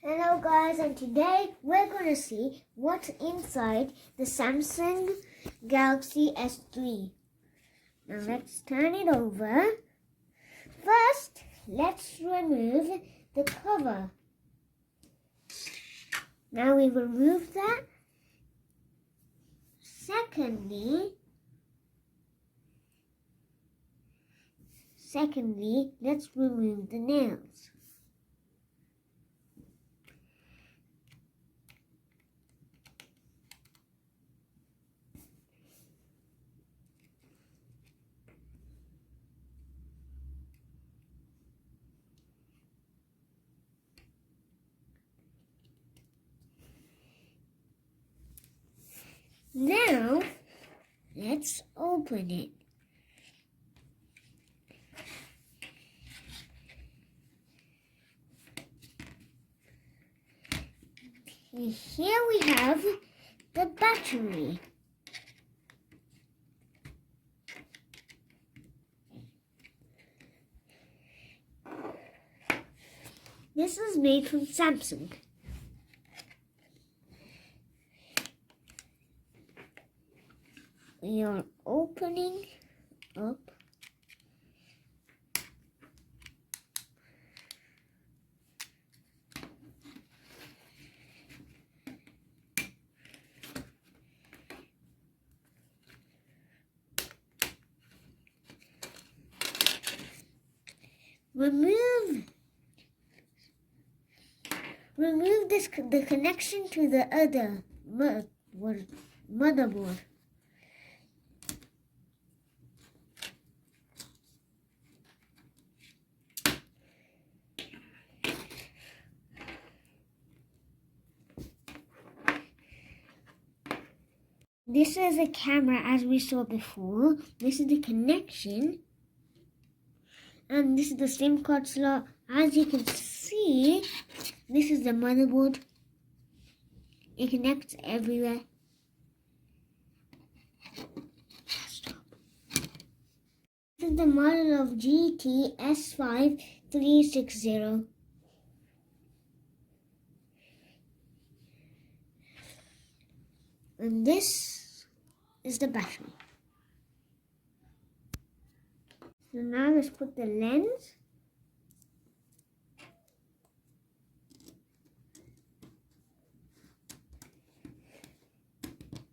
Hello guys, and today we're going to see what's inside the Samsung Galaxy S3. Now let's turn it over. First, let's remove the cover. Now we've removed that. Secondly, let's remove the nails. Now, let's open it. Here we have the battery. This is made from Samsung. We are opening up. Remove the connection to the other motherboard. This is a camera as we saw before. This is the connection. And this is the SIM card slot. As you can see, this is the motherboard. It connects everywhere. This is the model of GT S5360. And this is the battery. So now let's put the lens.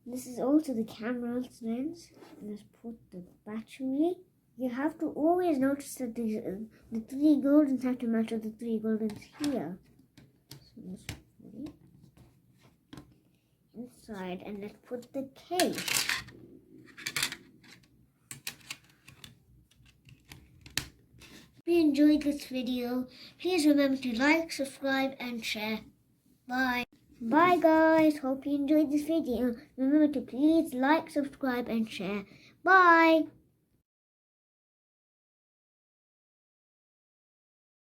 This is also the camera's lens. Let's put the battery. You have to always notice that the three goldens have to match with the three goldens here. So let's put it inside and let's put the case. If you enjoyed this video, please remember to like, subscribe and share. Bye. Bye guys. Hope you enjoyed this video. Remember to please like, subscribe and share. Bye.